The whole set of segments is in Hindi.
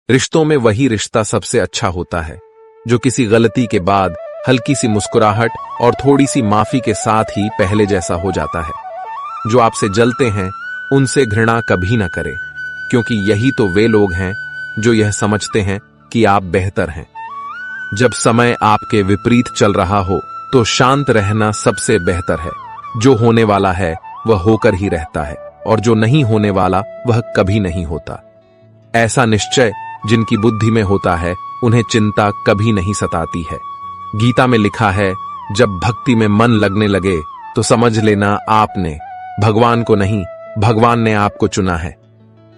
रिश्तों में वही रिश्ता सबसे अच्छा होता है जो किसी गलती के बाद हल्की सी मुस्कुराहट और थोड़ी सी माफी के साथ ही पहले जैसा हो जाता है। जो आपसे जलते हैं उनसे घृणा कभी ना करें, क्योंकि यही तो वे लोग हैं जो यह समझते हैं कि आप बेहतर हैं। जब समय आपके विपरीत चल रहा हो तो शांत रहना सबसे बेहतर है। जो होने वाला है वह होकर ही रहता है और जो नहीं होने वाला वह कभी नहीं होता। ऐसा निश्चय जिनकी बुद्धि में होता है उन्हें चिंता कभी नहीं सताती है। गीता में लिखा है, जब भक्ति में मन लगने लगे तो समझ लेना आपने भगवान को नहीं, भगवान ने आपको चुना है।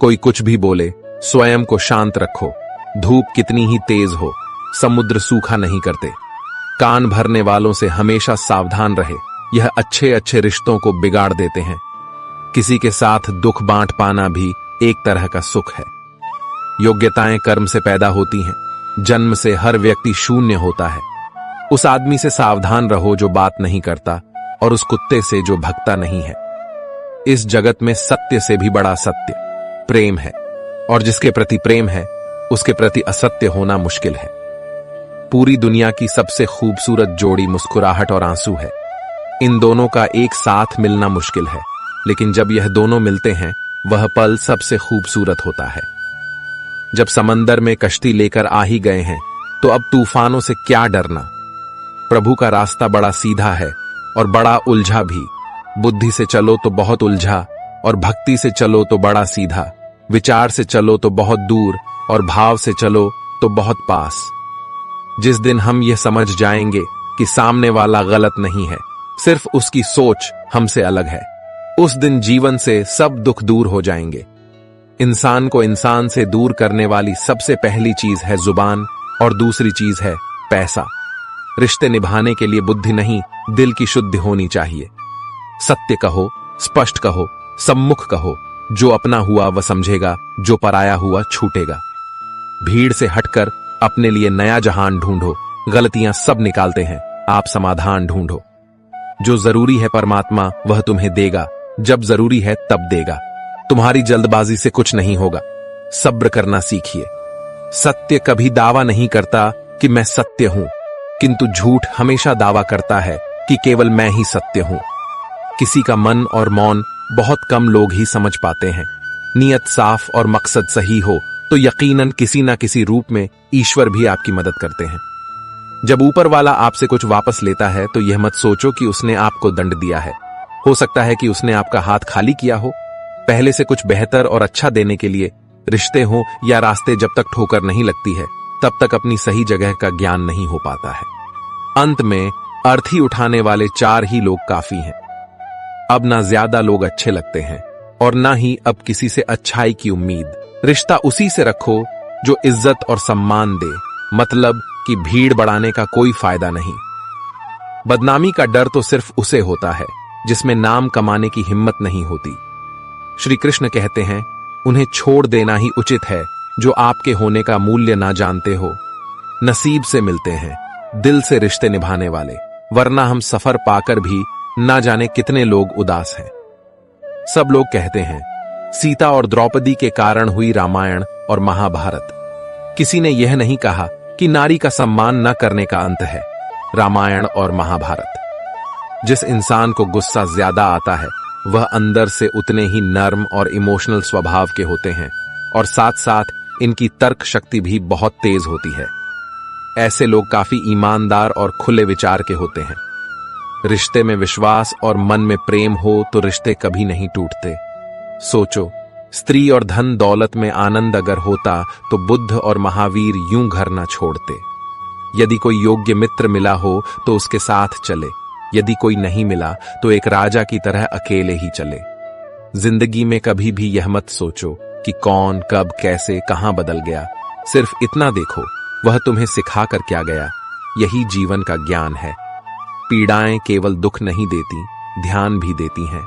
कोई कुछ भी बोले, स्वयं को शांत रखो। धूप कितनी ही तेज हो, समुद्र सूखा नहीं करते। कान भरने वालों से हमेशा सावधान रहे, यह अच्छे अच्छे रिश्तों को बिगाड़ देते हैं। किसी के साथ दुख बांट पाना भी एक तरह का सुख है। योग्यताएं कर्म से पैदा होती हैं, जन्म से हर व्यक्ति शून्य होता है। उस आदमी से सावधान रहो जो बात नहीं करता और उस कुत्ते से जो भगता नहीं है। इस जगत में सत्य से भी बड़ा सत्य प्रेम है, और जिसके प्रति प्रेम है उसके प्रति असत्य होना मुश्किल है। पूरी दुनिया की सबसे खूबसूरत जोड़ी मुस्कुराहट और आंसू है। इन दोनों का एक साथ मिलना मुश्किल है, लेकिन जब यह दोनों मिलते हैं वह पल सबसे खूबसूरत होता है। जब समंदर में कश्ती लेकर आ ही गए हैं तो अब तूफानों से क्या डरना। प्रभु का रास्ता बड़ा सीधा है और बड़ा उलझा भी। बुद्धि से चलो तो बहुत उलझा और भक्ति से चलो तो बड़ा सीधा। विचार से चलो तो बहुत दूर और भाव से चलो तो बहुत पास। जिस दिन हम यह समझ जाएंगे कि सामने वाला गलत नहीं है, सिर्फ उसकी सोच हमसे अलग है, उस दिन जीवन से सब दुख दूर हो जाएंगे। इंसान को इंसान से दूर करने वाली सबसे पहली चीज है जुबान और दूसरी चीज है पैसा। रिश्ते निभाने के लिए बुद्धि नहीं, दिल की शुद्धि होनी चाहिए। सत्य कहो, स्पष्ट कहो, सम्मुख कहो। जो अपना हुआ वह समझेगा, जो पराया हुआ छूटेगा। भीड़ से हटकर अपने लिए नया जहान ढूंढो। गलतियां सब निकालते हैं, आप समाधान ढूंढो। जो जरूरी है परमात्मा वह तुम्हें देगा, जब जरूरी है तब देगा। तुम्हारी जल्दबाजी से कुछ नहीं होगा, सब्र करना सीखिए। सत्य कभी दावा नहीं करता कि मैं सत्य हूं, किंतु झूठ हमेशा दावा करता है कि केवल मैं ही सत्य हूं। किसी का मन और मौन बहुत कम लोग ही समझ पाते हैं। नियत साफ और मकसद सही हो तो यकीनन किसी ना किसी रूप में ईश्वर भी आपकी मदद करते हैं। जब ऊपर वाला आपसे कुछ वापस लेता है तो यह मत सोचो कि उसने आपको दंड दिया है। हो सकता है कि उसने आपका हाथ खाली किया हो। पहले से कुछ बेहतर और अच्छा देने के लिए रिश्ते हो या रास्ते जब तक ठोकर नहीं लगती है तब तक अपनी सही जगह का ज्ञान नहीं हो पाता है। अंत में अर्थी उठाने वाले 4 ही लोग काफी हैं। अब ना ज्यादा लोग अच्छे लगते हैं और ना ही अब किसी से अच्छाई की उम्मीद। रिश्ता उसी से रखो जो इज्जत और सम्मान दे, मतलब कि भीड़ बढ़ाने का कोई फायदा नहीं। बदनामी का डर तो सिर्फ उसे होता है जिसमें नाम कमाने की हिम्मत नहीं होती। श्री कृष्ण कहते हैं, उन्हें छोड़ देना ही उचित है जो आपके होने का मूल्य ना जानते हो। नसीब से मिलते हैं, दिल से रिश्ते निभाने वाले, वरना हम सफर पाकर भी ना जाने कितने लोग उदास हैं। सब लोग कहते हैं सीता और द्रौपदी के कारण हुई रामायण और महाभारत। किसी ने यह नहीं कहा कि नारी का सम्मान न करने का अंत है रामायण और महाभारत। जिस इंसान को गुस्सा ज्यादा आता है वह अंदर से उतने ही नर्म और इमोशनल स्वभाव के होते हैं और साथ साथ इनकी तर्क शक्ति भी बहुत तेज होती है। ऐसे लोग काफी ईमानदार और खुले विचार के होते हैं। रिश्ते में विश्वास और मन में प्रेम हो तो रिश्ते कभी नहीं टूटते। सोचो, स्त्री और धन दौलत में आनंद अगर होता तो बुद्ध और महावीर यूं घर न छोड़ते। यदि कोई योग्य मित्र मिला हो तो उसके साथ चले, यदि कोई नहीं मिला तो एक राजा की तरह अकेले ही चले। जिंदगी में कभी भी यह मत सोचो कि कौन कब कैसे कहां बदल गया। सिर्फ इतना देखो वह तुम्हें सिखा कर क्या गया। यही जीवन का ज्ञान है। पीड़ाएं केवल दुख नहीं देती, ध्यान भी देती हैं।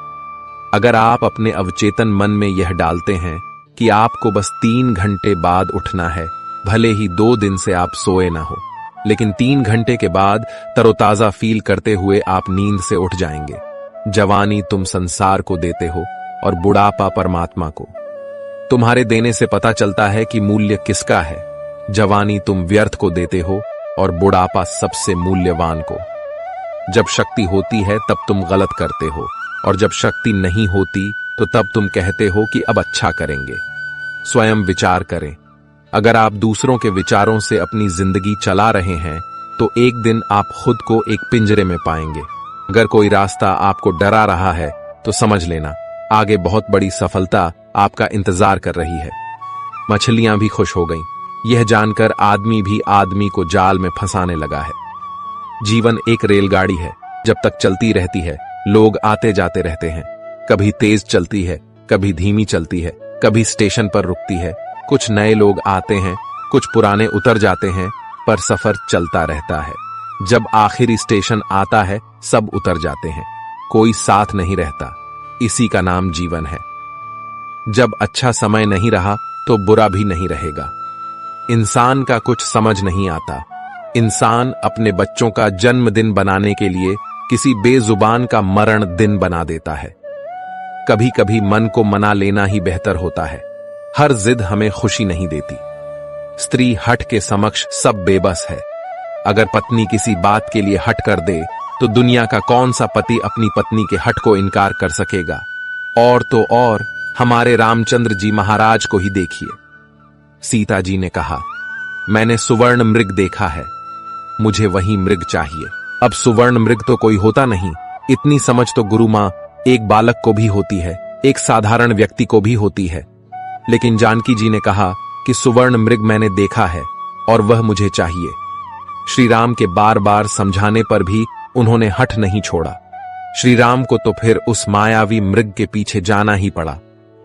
अगर आप अपने अवचेतन मन में यह डालते हैं कि आपको बस 3 घंटे बाद उठना है, भले ही 2 दिन से आप सोए ना हो, लेकिन 3 घंटे के बाद तरोताजा फील करते हुए आप नींद से उठ जाएंगे। जवानी तुम संसार को देते हो और बुढ़ापा परमात्मा को। तुम्हारे देने से पता चलता है कि मूल्य किसका है। जवानी तुम व्यर्थ को देते हो और बुढ़ापा सबसे मूल्यवान को। जब शक्ति होती है तब तुम गलत करते हो, और जब शक्ति नहीं होती तो तब तुम कहते हो कि अब अच्छा करेंगे। स्वयं विचार करें। अगर आप दूसरों के विचारों से अपनी जिंदगी चला रहे हैं तो एक दिन आप खुद को एक पिंजरे में पाएंगे। अगर कोई रास्ता आपको डरा रहा है तो समझ लेना आगे बहुत बड़ी सफलता आपका इंतजार कर रही है। मछलियां भी खुश हो गईं। यह जानकर आदमी भी आदमी को जाल में फंसाने लगा है। जीवन एक रेलगाड़ी है, जब तक चलती रहती है लोग आते जाते रहते हैं। कभी तेज चलती है, कभी धीमी चलती है, कभी स्टेशन पर रुकती है। कुछ नए लोग आते हैं, कुछ पुराने उतर जाते हैं, पर सफर चलता रहता है। जब आखिरी स्टेशन आता है सब उतर जाते हैं, कोई साथ नहीं रहता। इसी का नाम जीवन है। जब अच्छा समय नहीं रहा तो बुरा भी नहीं रहेगा। इंसान का कुछ समझ नहीं आता। इंसान अपने बच्चों का जन्मदिन बनाने के लिए किसी बेजुबान का मरण दिन बना देता है। कभी कभी मन को मना लेना ही बेहतर होता है। हर जिद हमें खुशी नहीं देती। स्त्री हठ के समक्ष सब बेबस है। अगर पत्नी किसी बात के लिए हट कर दे तो दुनिया का कौन सा पति अपनी पत्नी के हट को इनकार कर सकेगा। और तो और हमारे रामचंद्र जी महाराज को ही देखिए। सीता जी ने कहा, मैंने सुवर्ण मृग देखा है, मुझे वही मृग चाहिए। अब सुवर्ण मृग तो कोई होता नहीं। इतनी समझ तो गुरु मां एक बालक को भी होती है, एक साधारण व्यक्ति को भी होती है। लेकिन जानकी जी ने कहा कि सुवर्ण मृग मैंने देखा है और वह मुझे चाहिए। श्री राम के बार बार समझाने पर भी उन्होंने हठ नहीं छोड़ा। श्री राम को तो फिर उस मायावी मृग के पीछे जाना ही पड़ा।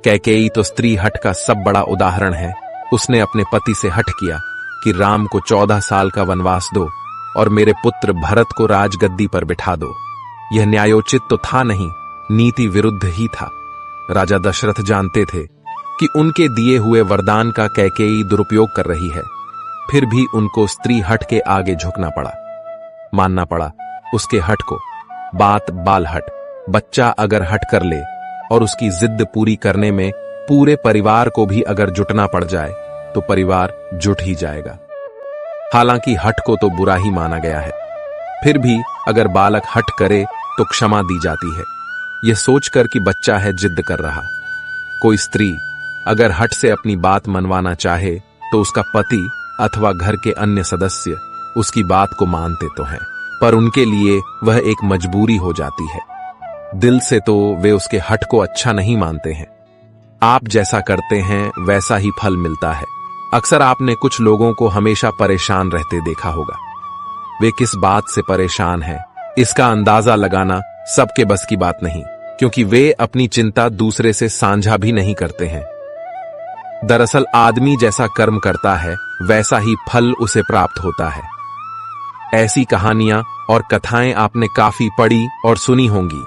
कैकेयी तो स्त्री हठ का सब बड़ा उदाहरण है। उसने अपने पति से हठ किया कि राम को 14 साल का वनवास दो और मेरे पुत्र भरत को राजगद्दी पर बिठा दो। यह न्यायोचित तो था नहीं, नीति विरुद्ध ही था। राजा दशरथ जानते थे कि उनके दिए हुए वरदान का कैकेयी दुरुपयोग कर रही है, फिर भी उनको स्त्री हठ के आगे झुकना पड़ा, मानना पड़ा उसके हठ को। बात बाल हट। बच्चा अगर हट कर ले और उसकी जिद पूरी करने में पूरे परिवार को भी अगर जुटना पड़ जाए तो परिवार जुट ही जाएगा। हालांकि हठ को तो बुरा ही माना गया है, फिर भी अगर बालक हठ करे तो क्षमा दी जाती है, यह सोचकर कि बच्चा है जिद कर रहा। कोई स्त्री अगर हठ से अपनी बात मनवाना चाहे तो उसका पति अथवा घर के अन्य सदस्य उसकी बात को मानते तो हैं, पर उनके लिए वह एक मजबूरी हो जाती है। दिल से तो वे उसके हठ को अच्छा नहीं मानते हैं। आप जैसा करते हैं वैसा ही फल मिलता है। अक्सर आपने कुछ लोगों को हमेशा परेशान रहते देखा होगा। वे किस बात से परेशान हैं, इसका अंदाजा लगाना सबके बस की बात नहीं, क्योंकि वे अपनी चिंता दूसरे से साझा भी नहीं करते हैं। दरअसल आदमी जैसा कर्म करता है वैसा ही फल उसे प्राप्त होता है। ऐसी कहानियां और कथाएं आपने काफी पढ़ी और सुनी होंगी।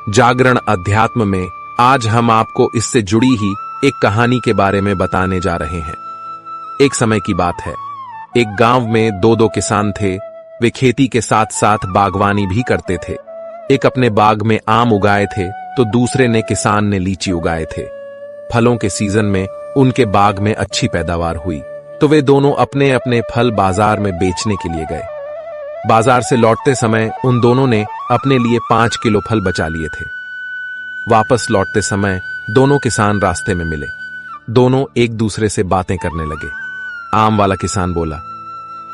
जागरण अध्यात्म में आज हम आपको इससे जुड़ी ही एक कहानी के बारे में बताने जा रहे हैं। एक समय की बात है, एक गांव में दो किसान थे। वे खेती के साथ साथ बागवानी भी करते थे। एक अपने बाग में आम उगाए थे तो दूसरे ने किसान ने लीची उगाए थे। फलों के सीजन में उनके बाग में अच्छी पैदावार हुई तो वे दोनों अपने अपने फल बाजार में बेचने के लिए गए। बाजार से लौटते समय उन दोनों ने अपने लिए 5 किलो फल बचा लिए थे। वापस लौटते समय दोनों किसान रास्ते में मिले। दोनों एक दूसरे से बातें करने लगे। आम वाला किसान बोला,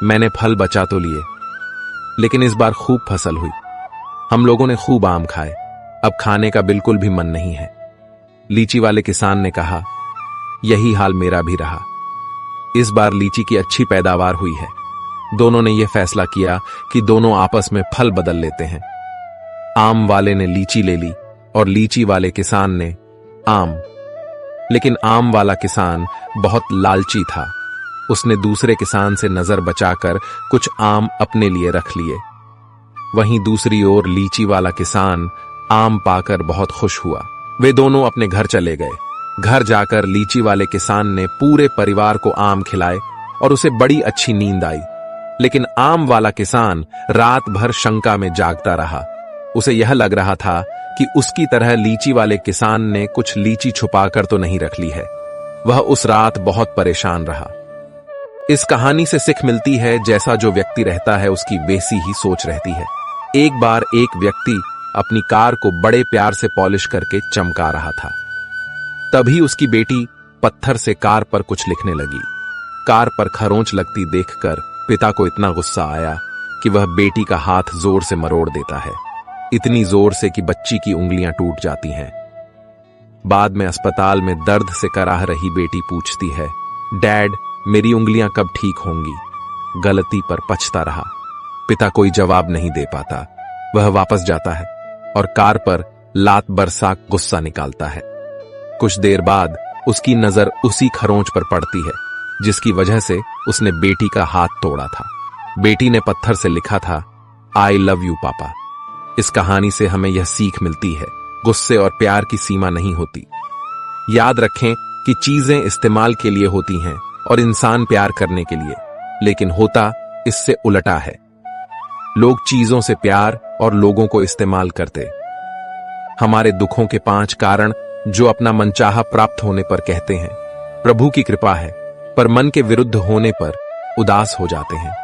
मैंने फल बचा तो लिए, लेकिन इस बार खूब फसल हुई। हम लोगों ने खूब आम खाए, अब खाने का बिल्कुल भी मन नहीं है। लीची वाले किसान ने कहा, यही हाल मेरा भी रहा। इस बार लीची की अच्छी पैदावार हुई है। दोनों ने यह फैसला किया कि दोनों आपस में फल बदल लेते हैं। आम वाले ने लीची ले ली और लीची वाले किसान ने आम। लेकिन आम वाला किसान बहुत लालची था। उसने दूसरे किसान से नजर बचाकर कुछ आम अपने लिए रख लिए। वहीं दूसरी ओर लीची वाला किसान आम पाकर बहुत खुश हुआ। वे दोनों अपने घर चले गए। घर जाकर लीची वाले किसान ने पूरे परिवार को आम खिलाए और उसे बड़ी अच्छी नींद आई। लेकिन आम वाला किसान रात भर शंका में जागता रहा। उसे यह लग रहा था कि उसकी तरह लीची वाले किसान ने कुछ लीची छुपाकर तो नहीं रख ली है। वह उस रात बहुत परेशान रहा। इस कहानी से सीख मिलती है, जैसा जो व्यक्ति रहता है उसकी वैसी ही सोच रहती है। एक बार एक व्यक्ति अपनी कार को बड़े प्यार से पॉलिश करके चमका रहा था। तभी उसकी बेटी पत्थर से कार पर कुछ लिखने लगी। कार पर खरोंच लगती देखकर पिता को इतना गुस्सा आया कि वह बेटी का हाथ जोर से मरोड़ देता है, इतनी जोर से कि बच्ची की उंगलियां टूट जाती हैं। बाद में अस्पताल में दर्द से कराह रही बेटी पूछती है, डैड, मेरी उंगलियां कब ठीक होंगी? गलती पर पछता रहा। पिता कोई जवाब नहीं दे पाता। वह वापस जाता है और कार पर लात बरसा गुस्सा निकालता है। कुछ देर बाद उसकी नजर उसी खरोंच पर पड़ती है जिसकी वजह से उसने बेटी का हाथ तोड़ा था। बेटी ने पत्थर से लिखा था, आई लव यू पापा। इस कहानी से हमें यह सीख मिलती है, गुस्से और प्यार की सीमा नहीं होती। याद रखें कि चीजें इस्तेमाल के लिए होती हैं और इंसान प्यार करने के लिए, लेकिन होता इससे उलटा है। लोग चीजों से प्यार और लोगों को इस्तेमाल करते। हमारे दुखों के 5 कारण जो अपना मनचाहा प्राप्त होने पर कहते हैं प्रभु की कृपा है, पर मन के विरुद्ध होने पर उदास हो जाते हैं।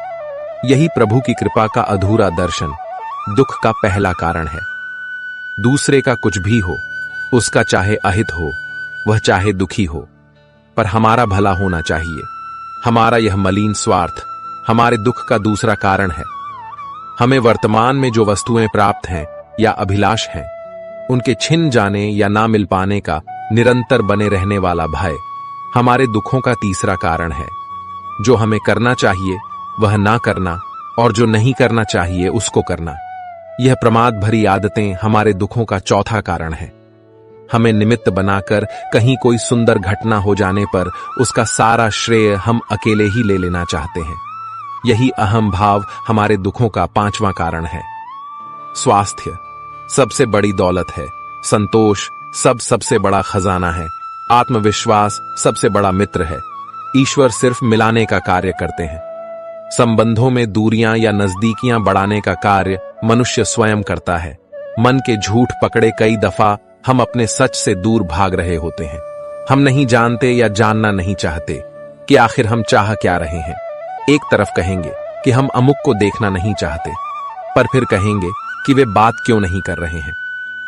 यही प्रभु की कृपा का अधूरा दर्शन दुख का पहला कारण है। दूसरे का कुछ भी हो, उसका चाहे अहित हो, वह चाहे दुखी हो, पर हमारा भला होना चाहिए। हमारा यह मलिन स्वार्थ हमारे दुख का दूसरा कारण है। हमें वर्तमान में जो वस्तुएं प्राप्त हैं या अभिलाष हैं, उनके छिन जाने या ना मिल पाने का निरंतर बने रहने वाला भय हमारे दुखों का तीसरा कारण है। जो हमें करना चाहिए वह ना करना और जो नहीं करना चाहिए उसको करना, यह प्रमाद भरी आदतें हमारे दुखों का चौथा कारण है। हमें निमित्त बनाकर कहीं कोई सुंदर घटना हो जाने पर उसका सारा श्रेय हम अकेले ही ले लेना चाहते हैं। यही अहम भाव हमारे दुखों का 5वां कारण है। स्वास्थ्य सबसे बड़ी दौलत है। संतोष सबसे बड़ा खजाना है। आत्मविश्वास सबसे बड़ा मित्र है। ईश्वर सिर्फ मिलाने का कार्य करते हैं। संबंधों में दूरियां या नजदीकियां बढ़ाने का कार्य मनुष्य स्वयं करता है। मन के झूठ पकड़े कई दफा हम अपने सच से दूर भाग रहे होते हैं। हम नहीं जानते या जानना नहीं चाहते कि आखिर हम चाह क्या रहे हैं। एक तरफ कहेंगे कि हम अमुक को देखना नहीं चाहते, पर फिर कहेंगे कि वे बात क्यों नहीं कर रहे हैं।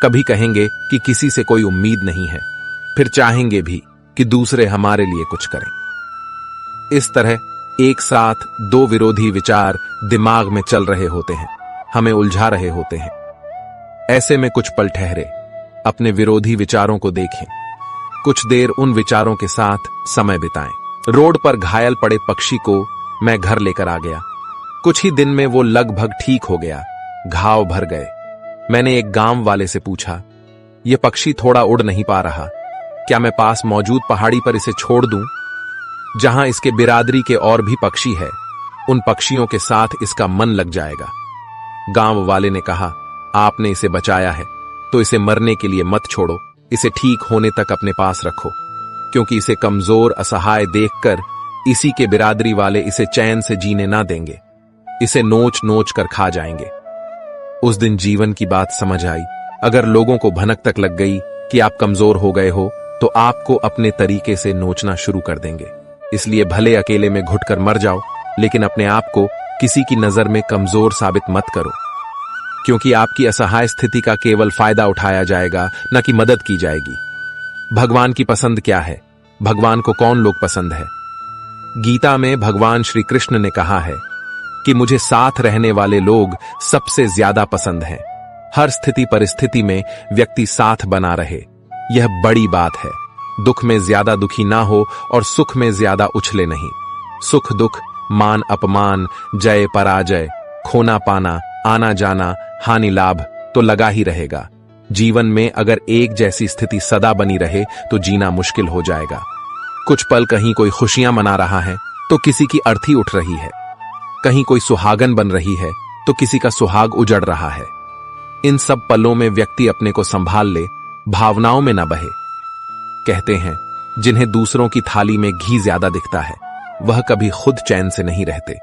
कभी कहेंगे कि किसी से कोई उम्मीद नहीं है, फिर चाहेंगे भी कि दूसरे हमारे लिए कुछ करें। इस तरह एक साथ 2 विरोधी विचार दिमाग में चल रहे होते हैं, हमें उलझा रहे होते हैं। ऐसे में कुछ पल ठहरे, अपने विरोधी विचारों को देखें, कुछ देर उन विचारों के साथ समय बिताएं। रोड पर घायल पड़े पक्षी को मैं घर लेकर आ गया। कुछ ही दिन में वो लगभग ठीक हो गया, घाव भर गए। मैंने एक गांव वाले से पूछा, ये पक्षी थोड़ा उड़ नहीं पा रहा, क्या मैं पास मौजूद पहाड़ी पर इसे छोड़ दूं, जहां इसके बिरादरी के और भी पक्षी है, उन पक्षियों के साथ इसका मन लग जाएगा। गांव वाले ने कहा, आपने इसे बचाया है तो इसे मरने के लिए मत छोड़ो, इसे ठीक होने तक अपने पास रखो, क्योंकि इसे कमजोर असहाय देखकर इसी के बिरादरी वाले इसे चैन से जीने ना देंगे, इसे नोच नोच कर खा जाएंगे। उस दिन जीवन की बात समझ आई। अगर लोगों को भनक तक लग गई कि आप कमजोर हो गए हो, तो आपको अपने तरीके से नोचना शुरू कर देंगे। इसलिए भले अकेले में घुटकर मर जाओ, लेकिन अपने आप को किसी की नजर में कमजोर साबित मत करो, क्योंकि आपकी असहाय स्थिति का केवल फायदा उठाया जाएगा, न कि मदद की जाएगी। भगवान की पसंद क्या है? भगवान को कौन लोग पसंद है? गीता में भगवान श्री कृष्ण ने कहा है कि मुझे साथ रहने वाले लोग सबसे ज्यादा पसंद हैं। हर स्थिति परिस्थिति में व्यक्ति साथ बना रहे, यह बड़ी बात है। दुख में ज्यादा दुखी ना हो और सुख में ज्यादा उछले नहीं। सुख दुख, मान अपमान, जय पराजय, खोना पाना, आना जाना, हानि लाभ तो लगा ही रहेगा। जीवन में अगर एक जैसी स्थिति सदा बनी रहे तो जीना मुश्किल हो जाएगा। कुछ पल कहीं कोई खुशियां मना रहा है तो किसी की अर्थी उठ रही है, कहीं कोई सुहागन बन रही है तो किसी का सुहाग उजड़ रहा है। इन सब पलों में व्यक्ति अपने को संभाल ले, भावनाओं में न बहे। कहते हैं जिन्हें दूसरों की थाली में घी ज्यादा दिखता है, वह कभी खुद चैन से नहीं रहते।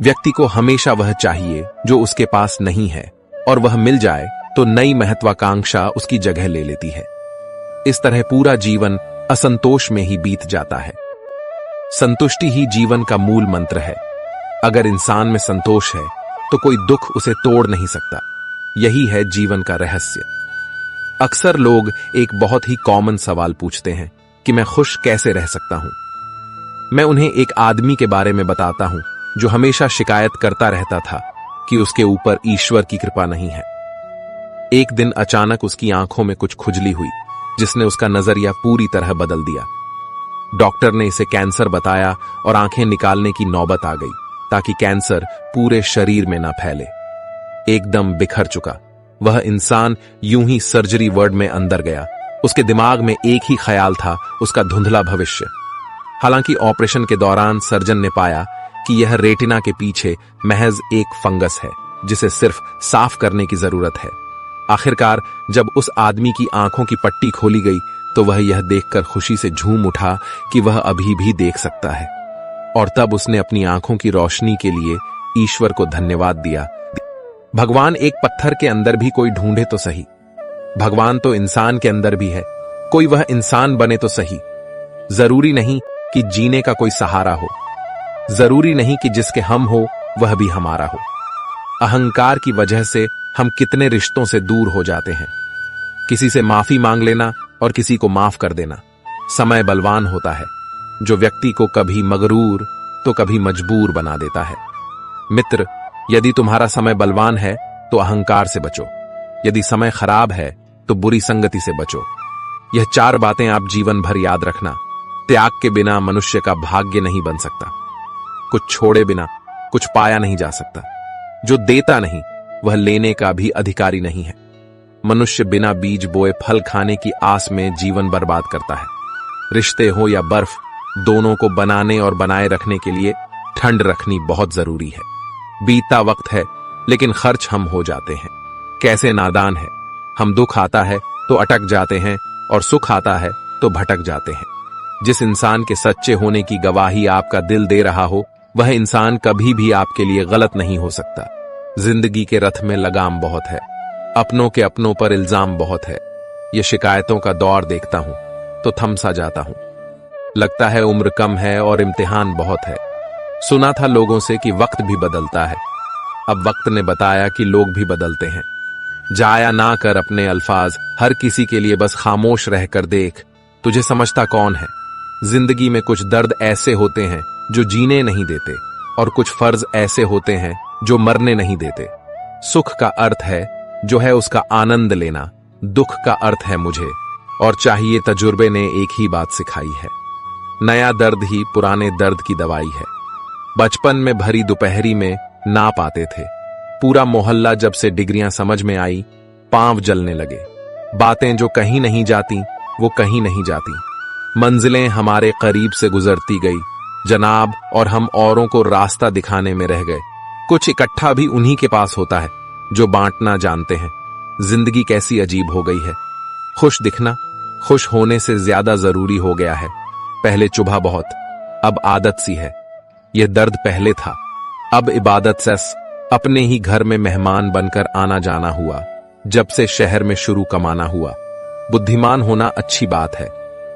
व्यक्ति को हमेशा वह चाहिए जो उसके पास नहीं है, और वह मिल जाए तो नई महत्वाकांक्षा उसकी जगह ले लेती है। इस तरह पूरा जीवन असंतोष में ही बीत जाता है। संतुष्टि ही जीवन का मूल मंत्र है। अगर इंसान में संतोष है तो कोई दुख उसे तोड़ नहीं सकता। यही है जीवन का रहस्य। अक्सर लोग एक बहुत ही कॉमन सवाल पूछते हैं कि मैं खुश कैसे रह सकता हूं। मैं उन्हें एक आदमी के बारे में बताता हूं जो हमेशा शिकायत करता रहता था कि उसके ऊपर ईश्वर की कृपा नहीं है। एक दिन अचानक उसकी आंखों में कुछ खुजली हुई जिसने उसका नजरिया पूरी तरह बदल दिया। डॉक्टर ने इसे कैंसर बताया और आंखें निकालने की नौबत आ गई ताकि कैंसर पूरे शरीर में ना फैले। एकदम बिखर चुका वह इंसान यूं ही सर्जरी वार्ड में अंदर गया। उसके दिमाग में एक ही ख्याल था, उसका धुंधला भविष्य। हालांकि ऑपरेशन के दौरान सर्जन ने पाया कि यह रेटिना के पीछे महज एक फंगस है जिसे सिर्फ साफ करने की जरूरत है। आखिरकार जब उस आदमी की आंखों की पट्टी खोली गई तो वह यह देखकर खुशी से झूम उठा कि वह अभी भी देख सकता है। और तब उसने अपनी आंखों की रोशनी के लिए ईश्वर को धन्यवाद दिया। भगवान एक पत्थर के अंदर भी कोई ढूंढे तो सही। भगवान तो इंसान के अंदर भी है, कोई वह इंसान बने तो सही। जरूरी नहीं कि जीने का कोई सहारा हो, जरूरी नहीं कि जिसके हम हो वह भी हमारा हो। अहंकार की वजह से हम कितने रिश्तों से दूर हो जाते हैं। किसी से माफी मांग लेना और किसी को माफ कर देना। समय बलवान होता है जो व्यक्ति को कभी मगरूर तो कभी मजबूर बना देता है। मित्र, यदि तुम्हारा समय बलवान है तो अहंकार से बचो, यदि समय खराब है तो बुरी संगति से बचो। यह 4 बातें आप जीवन भर याद रखना। त्याग के बिना मनुष्य का भाग्य नहीं बन सकता। कुछ छोड़े बिना कुछ पाया नहीं जा सकता। जो देता नहीं वह लेने का भी अधिकारी नहीं है। मनुष्य बिना बीज बोए फल खाने की आस में जीवन बर्बाद करता है। रिश्ते हो या बर्फ, दोनों को बनाने और बनाए रखने के लिए ठंड रखनी बहुत जरूरी है। बीतता वक्त है लेकिन खर्च हम हो जाते हैं। कैसे नादान है, हम दुख आता है तो अटक जाते हैं और सुख आता है तो भटक जाते हैं। जिस इंसान के सच्चे होने की गवाही आपका दिल दे रहा हो वह इंसान कभी भी आपके लिए गलत नहीं हो सकता। जिंदगी के रथ में लगाम बहुत है, अपनों के अपनों पर इल्जाम बहुत है। ये शिकायतों का दौर देखता हूं तो थम सा जाता हूं। लगता है उम्र कम है और इम्तिहान बहुत है। सुना था लोगों से कि वक्त भी बदलता है, अब वक्त ने बताया कि लोग भी बदलते हैं। जाया ना कर अपने अल्फाज हर किसी के लिए, बस खामोश रहकर देख तुझे समझता कौन है। जिंदगी में कुछ दर्द ऐसे होते हैं जो जीने नहीं देते और कुछ फर्ज ऐसे होते हैं जो मरने नहीं देते। सुख का अर्थ है जो है उसका आनंद लेना, दुख का अर्थ है मुझे और चाहिए तजुर्बे ने एक ही बात सिखाई है। नया दर्द ही पुराने दर्द की दवाई है। बचपन में भरी दोपहरी में ना पाते थे, पूरा मोहल्ला जब से डिग्रियां समझ में आई पांव जलने लगे। बातें जो कहीं नहीं जाती वो कहीं नहीं जाती। मंजिलें हमारे करीब से गुजरती गई जनाब, और हम औरों को रास्ता दिखाने में रह गए। कुछ इकट्ठा भी उन्हीं के पास होता है जो बांटना जानते हैं। जिंदगी कैसी अजीब हो गई है। खुश दिखना खुश होने से ज्यादा जरूरी हो गया है। पहले चुभा बहुत, अब आदत सी है। यह दर्द पहले था, अब इबादत से अपने ही घर में मेहमान बनकर आना जाना हुआ। जब से शहर में शुरू कमाना हुआ। बुद्धिमान होना अच्छी बात है,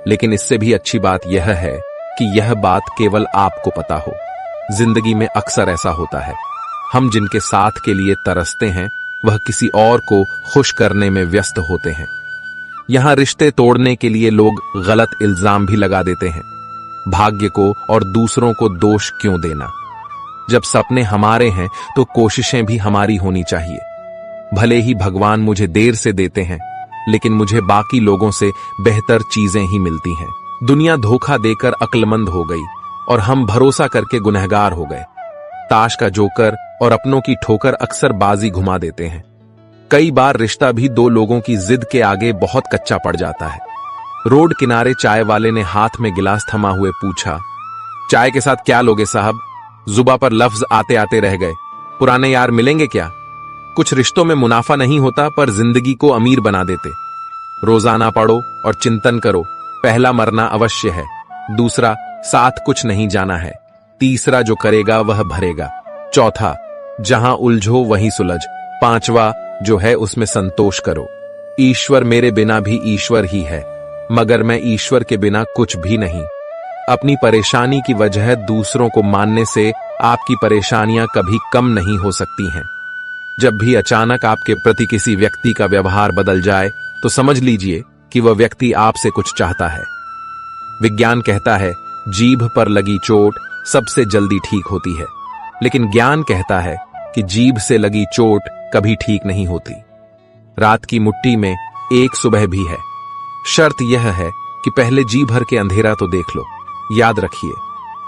लेकिन इससे भी अच्छी बात यह है कि यह बात केवल आपको पता हो। जिंदगी में अक्सर ऐसा होता है, हम जिनके साथ के लिए तरसते हैं वह किसी और को खुश करने में व्यस्त होते हैं। यहां रिश्ते तोड़ने के लिए लोग गलत इल्जाम भी लगा देते हैं। भाग्य को और दूसरों को दोष क्यों देना। जब सपने हमारे हैं तो कोशिशें भी हमारी होनी चाहिए। भले ही भगवान मुझे देर से देते हैं, लेकिन मुझे बाकी लोगों से बेहतर चीजें ही मिलती हैं। दुनिया धोखा देकर अक्लमंद हो गई और हम भरोसा करके गुनहगार हो गए। ताश का जोकर और अपनों की ठोकर अक्सर बाजी घुमा देते हैं। कई बार रिश्ता भी 2 लोगों की जिद के आगे बहुत कच्चा पड़ जाता है। रोड किनारे चाय वाले ने हाथ में गिलास थमा हुए पूछा, चाय के साथ क्या लोगे साहब? जुबा पर लफ्ज आते आते रह गए। पुराने यार मिलेंगे क्या? कुछ रिश्तों में मुनाफा नहीं होता पर जिंदगी को अमीर बना देते। रोजाना पढ़ो और चिंतन करो। पहला मरना अवश्य है, दूसरा साथ कुछ नहीं जाना है, तीसरा जो करेगा वह भरेगा, चौथा जहां उलझो वहीं सुलझ, पांचवा जो है उसमें संतोष करो। ईश्वर मेरे बिना भी ईश्वर ही है। मगर मैं ईश्वर के बिना कुछ भी नहीं। अपनी परेशानी की वजह दूसरों को मानने से आपकी परेशानियां कभी कम नहीं हो सकती हैं। जब भी अचानक आपके प्रति किसी व्यक्ति का व्यवहार बदल जाए तो समझ लीजिए कि वह व्यक्ति आपसे कुछ चाहता है। विज्ञान कहता है जीभ पर लगी चोट सबसे जल्दी ठीक होती है, लेकिन ज्ञान कहता है कि जीभ से लगी चोट कभी ठीक नहीं होती। रात की मुट्ठी में एक सुबह भी है। शर्त यह है कि पहले जी भर के अंधेरा तो देख लो। याद रखिए,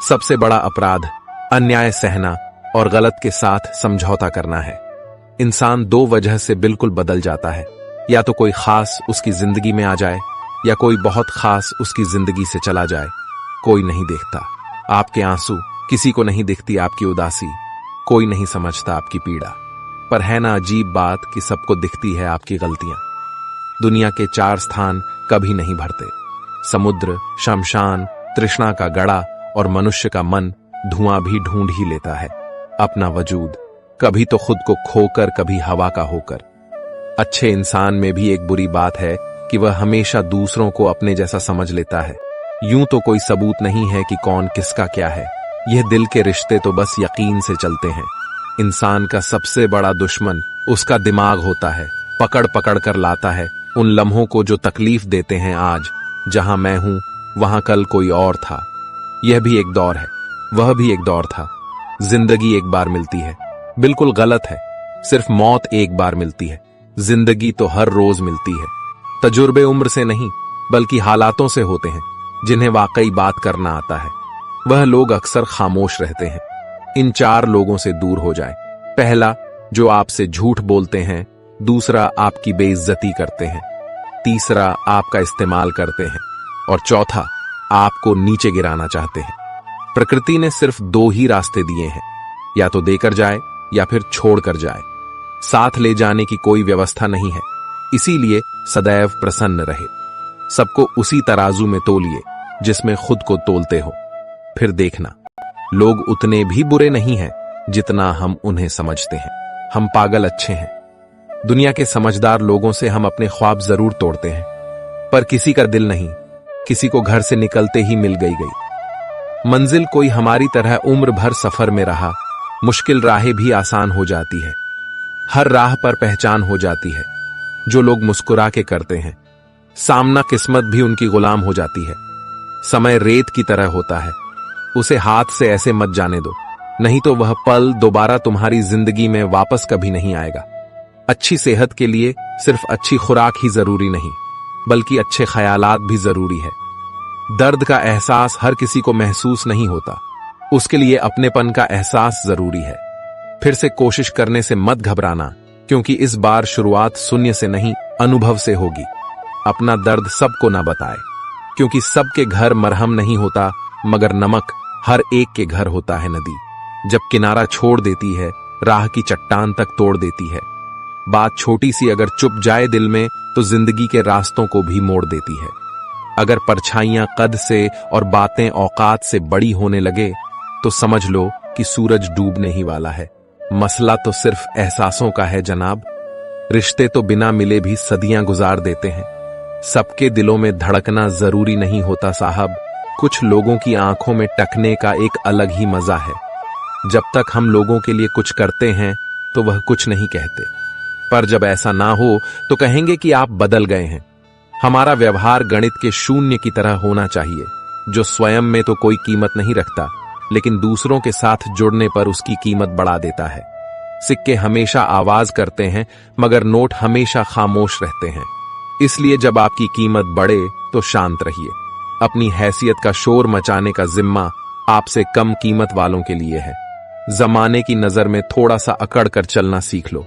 सबसे बड़ा अपराध अन्याय सहना और गलत के साथ समझौता करना है। इंसान दो वजह से बिल्कुल बदल जाता है, या तो कोई खास उसकी जिंदगी में आ जाए या कोई बहुत खास उसकी जिंदगी से चला जाए। कोई नहीं देखता आपके आंसू, किसी को नहीं दिखती आपकी उदासी, कोई नहीं समझता आपकी पीड़ा। पर है ना अजीब बात कि सबको दिखती है आपकी गलतियां। दुनिया के चार स्थान कभी नहीं भरते, समुद्र, शमशान, तृष्णा का गड़ा और मनुष्य का मन धुआं भी ढूंढ ही लेता है अपना वजूद, कभी तो खुद को खोकर कभी हवा का होकर। अच्छे इंसान में भी एक बुरी बात है कि वह हमेशा दूसरों को अपने जैसा समझ लेता है। यूं तो कोई सबूत नहीं है कि कौन किसका क्या है, यह दिल के रिश्ते तो बस यकीन से चलते हैं। इंसान का सबसे बड़ा दुश्मन उसका दिमाग होता है, पकड़ पकड़ कर लाता है उन लम्हों को जो तकलीफ देते हैं। आज जहां मैं हूं वहां कल कोई और था। यह भी एक दौर है, वह भी एक दौर था। जिंदगी एक बार मिलती है, बिल्कुल गलत है। सिर्फ मौत एक बार मिलती है, जिंदगी तो हर रोज मिलती है। तजुर्बे उम्र से नहीं बल्कि हालातों से होते हैं, जिन्हें वाकई बात करना आता है। वह लोग अक्सर खामोश रहते हैं। इन चार लोगों से दूर हो जाए। पहला, जो आपसे झूठ बोलते हैं। दूसरा, आपकी बेइज्जती करते हैं। तीसरा, आपका इस्तेमाल करते हैं। और चौथा, आपको नीचे गिराना चाहते हैं। प्रकृति ने सिर्फ दो ही रास्ते दिए हैं, या तो देकर जाए या फिर छोड़कर जाए। साथ ले जाने की कोई व्यवस्था नहीं है। इसीलिए सदैव प्रसन्न रहे। सबको उसी तराजू में तोलिए जिसमें खुद को तोलते हो। फिर देखना, लोग उतने भी बुरे नहीं हैं जितना हम उन्हें समझते हैं। हम पागल अच्छे हैं। दुनिया के समझदार लोगों से हम अपने ख्वाब जरूर तोड़ते हैं, पर किसी का दिल नहीं। किसी को घर से निकलते ही मिल गई मंजिल कोई हमारी तरह उम्र भर सफर में रहा। मुश्किल राहें भी आसान हो जाती है। हर राह पर पहचान हो जाती है जो लोग मुस्कुरा के करते हैं। सामना किस्मत भी उनकी गुलाम हो जाती है। समय रेत की तरह होता है, उसे हाथ से ऐसे मत जाने दो, नहीं तो वह पल दोबारा तुम्हारी जिंदगी में वापस कभी नहीं आएगा। अच्छी सेहत के लिए सिर्फ अच्छी खुराक ही जरूरी नहीं, बल्कि अच्छे ख्यालात भी जरूरी है। दर्द का एहसास हर किसी को महसूस नहीं होता, उसके लिए अपनेपन का एहसास जरूरी है। फिर से कोशिश करने से मत घबराना, क्योंकि इस बार शुरुआत शून्य से नहीं अनुभव से होगी। अपना दर्द सबको ना बताए, क्योंकि सबके घर मरहम नहीं होता, मगर नमक हर एक के घर होता है। नदी जब किनारा छोड़ देती है, राह की चट्टान तक तोड़ देती है। बात छोटी सी अगर चुप जाए दिल में, तो जिंदगी के रास्तों को भी मोड़ देती है। अगर परछाइयां कद से और बातें औकात से बड़ी होने लगे, तो समझ लो कि सूरज डूबने ही वाला है। मसला तो सिर्फ एहसासों का है जनाब। रिश्ते तो बिना मिले भी सदियां गुजार देते हैं। सबके दिलों में धड़कना जरूरी नहीं होता साहब। कुछ लोगों की आंखों में टकने का एक अलग ही मजा है। जब तक हम लोगों के लिए कुछ करते हैं तो वह कुछ नहीं कहते, पर जब ऐसा ना हो तो कहेंगे कि आप बदल गए हैं। हमारा व्यवहार गणित के शून्य की तरह होना चाहिए, जो स्वयं में तो कोई कीमत नहीं रखता, लेकिन दूसरों के साथ जुड़ने पर उसकी कीमत बढ़ा देता है। सिक्के हमेशा आवाज करते हैं, मगर नोट हमेशा खामोश रहते हैं। इसलिए जब आपकी कीमत बढ़े तो शांत रहिए। अपनी हैसियत का शोर मचाने का जिम्मा आपसे कम कीमत वालों के लिए है। जमाने की नजर में थोड़ा सा अकड़ कर चलना सीख लो।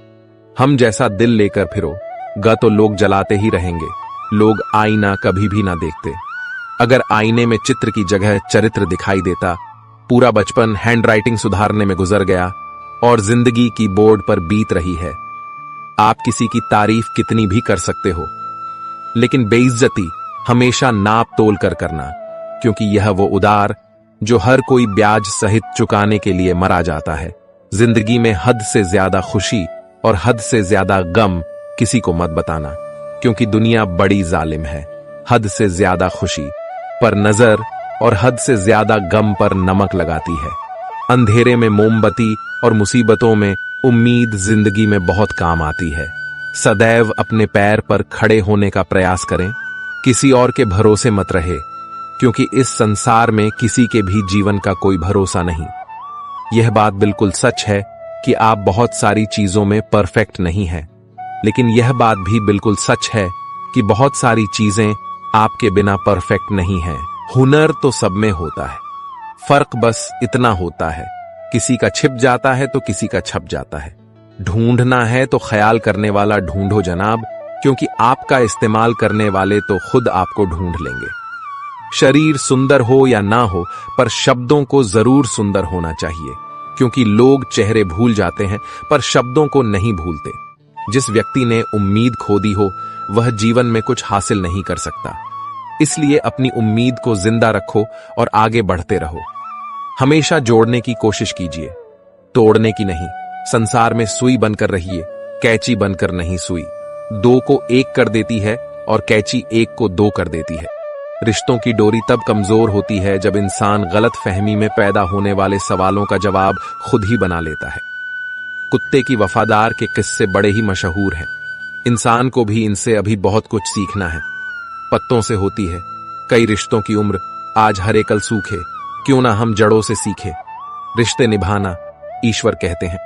हम जैसा दिल लेकर फिरो, ग तो लोग जलाते ही रहेंगे। लोग आईना कभी भी ना देखते। अगर आईने में चित्र की जगह चरित्र दिखाई देता, पूरा बचपन हैंडराइटिंग सुधारने में गुजर गया और जिंदगी की बोर्ड पर बीत रही है। आप किसी की तारीफ कितनी भी कर सकते हो, लेकिन बेइज्जती हमेशा नाप तोल कर करना, क्योंकि यह वो उधार जो हर कोई ब्याज सहित चुकाने के लिए मरा जाता है। जिंदगी में हद से ज्यादा खुशी और हद से ज्यादा गम किसी को मत बताना, क्योंकि दुनिया बड़ी जालिम है। हद से ज्यादा खुशी पर नजर और हद से ज्यादा गम पर नमक लगाती है। अंधेरे में मोमबत्ती और मुसीबतों में उम्मीद जिंदगी में बहुत काम आती है। सदैव अपने पैर पर खड़े होने का प्रयास करें, किसी और के भरोसे मत रहे, क्योंकि इस संसार में किसी के भी जीवन का कोई भरोसा नहीं। यह बात बिल्कुल सच है कि आप बहुत सारी चीजों में परफेक्ट नहीं हैं, लेकिन यह बात भी बिल्कुल सच है कि बहुत सारी चीजें आपके बिना परफेक्ट नहीं हैं। हुनर तो सब में होता है, फर्क बस इतना होता है, किसी का छिप जाता है तो किसी का छप जाता है। ढूंढना है तो ख्याल करने वाला ढूंढो जनाब, क्योंकि आपका इस्तेमाल करने वाले तो खुद आपको ढूंढ लेंगे। शरीर सुंदर हो या ना हो, पर शब्दों को जरूर सुंदर होना चाहिए, क्योंकि लोग चेहरे भूल जाते हैं पर शब्दों को नहीं भूलते। जिस व्यक्ति ने उम्मीद खो दी हो वह जीवन में कुछ हासिल नहीं कर सकता। इसलिए अपनी उम्मीद को जिंदा रखो और आगे बढ़ते रहो। हमेशा जोड़ने की कोशिश कीजिए, तोड़ने की नहीं। संसार में सुई बनकर रहिए, कैंची बनकर नहीं सुई। दो को एक कर देती है और कैंची एक को दो कर देती है। रिश्तों की डोरी तब कमजोर होती है जब इंसान गलत फहमी में पैदा होने वाले सवालों का जवाब खुद ही बना लेता है। कुत्ते की वफादार के किस्से बड़े ही मशहूर हैं। इंसान को भी इनसे अभी बहुत कुछ सीखना है। पत्तों से होती है कई रिश्तों की उम्र, आज हरे कल सूखे, क्यों ना हम जड़ों से सीखे। रिश्ते निभाना ईश्वर कहते हैं।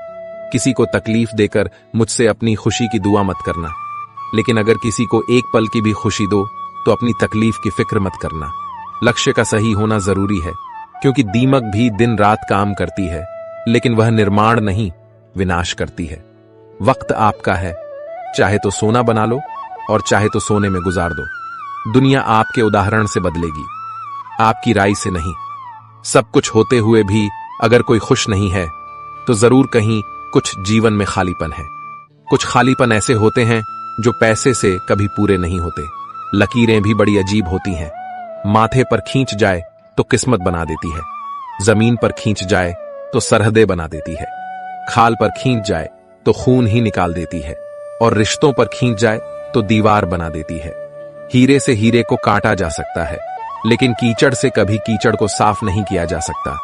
किसी को तकलीफ देकर मुझसे अपनी खुशी की दुआ मत करना, लेकिन अगर किसी को एक पल की भी खुशी दो तो अपनी तकलीफ की फिक्र मत करना। लक्ष्य का सही होना जरूरी है, क्योंकि दीमक भी दिन रात काम करती है, लेकिन वह निर्माण नहीं विनाश करती है। वक्त आपका है, चाहे तो सोना बना लो और चाहे तो सोने में गुजार दो। दुनिया आपके उदाहरण से बदलेगी, आपकी राय से नहीं। सब कुछ होते हुए भी अगर कोई खुश नहीं है तो जरूर कहीं कुछ जीवन में खालीपन है। कुछ खालीपन ऐसे होते हैं जो पैसे से कभी पूरे नहीं होते। लकीरें भी बड़ी अजीब होती हैं। माथे पर खींच जाए तो किस्मत बना देती है, जमीन पर खींच जाए तो सरहदें बना देती है, खाल पर खींच जाए तो खून ही निकाल देती है, और रिश्तों पर खींच जाए तो दीवार बना देती है। हीरे से हीरे को काटा जा सकता है, लेकिन कीचड़ से कभी कीचड़ को साफ नहीं किया जा सकता।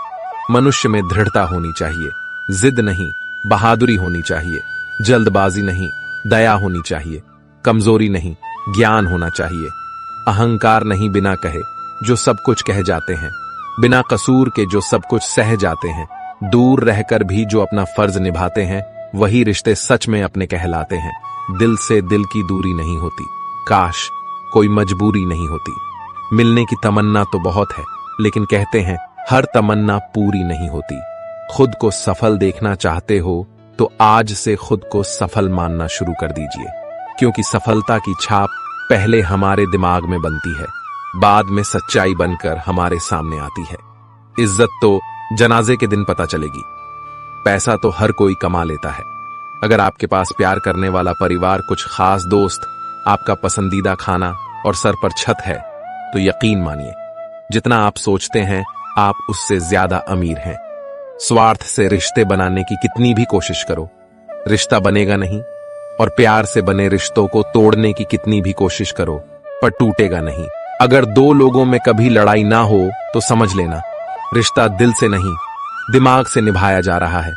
मनुष्य में दृढ़ता होनी चाहिए, जिद नहीं, बहादुरी होनी चाहिए, जल्दबाजी नहीं, दया होनी चाहिए, कमजोरी नहीं, ज्ञान होना चाहिए। अहंकार नहीं बिना कहे जो सब कुछ कह जाते हैं, बिना कसूर के जो सब कुछ सह जाते हैं। दूर रहकर भी जो अपना फर्ज निभाते हैं वही रिश्ते सच में अपने कहलाते हैं। दिल से दिल की दूरी नहीं होती, काश कोई मजबूरी नहीं होती। मिलने की तमन्ना तो बहुत है, लेकिन कहते हैं हर तमन्ना पूरी नहीं होती। खुद को सफल देखना चाहते हो तो आज से खुद को सफल मानना शुरू कर दीजिए, क्योंकि सफलता की छाप पहले हमारे दिमाग में बनती है, बाद में सच्चाई बनकर हमारे सामने आती है। इज्जत तो जनाजे के दिन पता चलेगी। पैसा तो हर कोई कमा लेता है। अगर आपके पास प्यार करने वाला परिवार, कुछ खास दोस्त, आपका पसंदीदा खाना और सर पर छत है, तो यकीन मानिए जितना आप सोचते हैं आप उससे ज्यादा अमीर हैं। स्वार्थ से रिश्ते बनाने की कितनी भी कोशिश करो, रिश्ता बनेगा नहीं, और प्यार से बने रिश्तों को तोड़ने की कितनी भी कोशिश करो, पर टूटेगा नहीं। अगर दो लोगों में कभी लड़ाई ना हो तो समझ लेना रिश्ता दिल से नहीं, दिमाग से निभाया जा रहा है।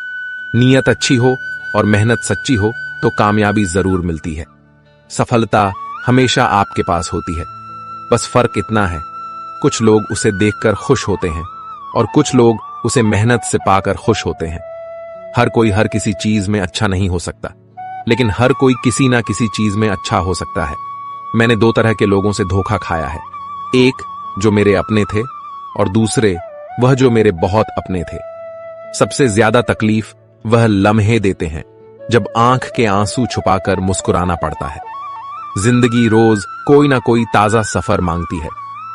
नीयत अच्छी हो और मेहनत सच्ची हो तो कामयाबी जरूर मिलती है। सफलता हमेशा आपके पास होती है, बस फर्क इतना है, कुछ लोग उसे देखकर खुश होते हैं और कुछ लोग उसे मेहनत से पाकर खुश होते हैं। हर कोई हर किसी चीज में अच्छा नहीं हो सकता, लेकिन हर कोई किसी ना किसी चीज में अच्छा हो सकता है। मैंने दो तरह के लोगों से धोखा खाया है, एक जो मेरे अपने थे और दूसरे वह जो मेरे बहुत अपने थे। सबसे ज्यादा तकलीफ वह लम्हे देते हैं जब आंख के आंसू छुपाकर मुस्कुराना पड़ता है। जिंदगी रोज कोई ना कोई ताजा सफर मांगती है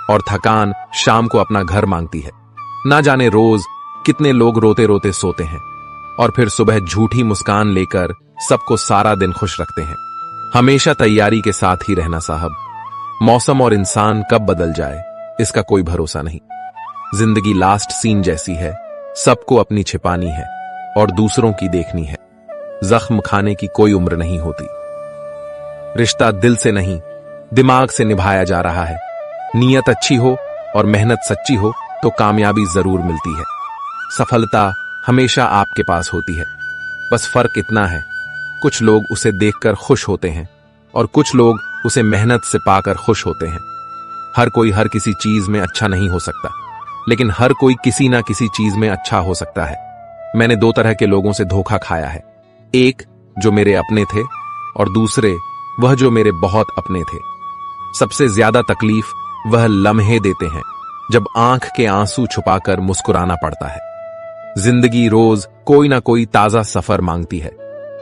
और थकान शाम को अपना घर मांगती है। ना जाने रोज कितने लोग रोते रोते सोते हैं और फिर सुबह झूठी मुस्कान लेकर सबको सारा दिन खुश रखते हैं। हमेशा तैयारी के साथ ही रहना साहब, मौसम और इंसान कब बदल जाए इसका कोई भरोसा नहीं। जिंदगी लास्ट सीन जैसी है, सबको अपनी छिपानी है और दूसरों की देखनी है। जख्म खाने की कोई उम्र नहीं होती। रिश्ता दिल से नहीं दिमाग से निभाया जा रहा है, नीयत अच्छी हो और मेहनत सच्ची हो तो कामयाबी जरूर मिलती है। सफलता हमेशा आपके पास होती है, बस फर्क इतना है, कुछ लोग उसे देखकर खुश होते हैं और कुछ लोग उसे मेहनत से पाकर खुश होते हैं। हर कोई हर किसी चीज में अच्छा नहीं हो सकता, लेकिन हर कोई किसी ना किसी चीज में अच्छा हो सकता है। मैंने दो तरह के लोगों से धोखा खाया है, एक जो मेरे अपने थे और दूसरे वह जो मेरे बहुत अपने थे। सबसे ज्यादा तकलीफ वह लम्हे देते हैं जब आंख के आंसू छुपाकर मुस्कुराना पड़ता है। जिंदगी रोज कोई ना कोई ताजा सफर मांगती है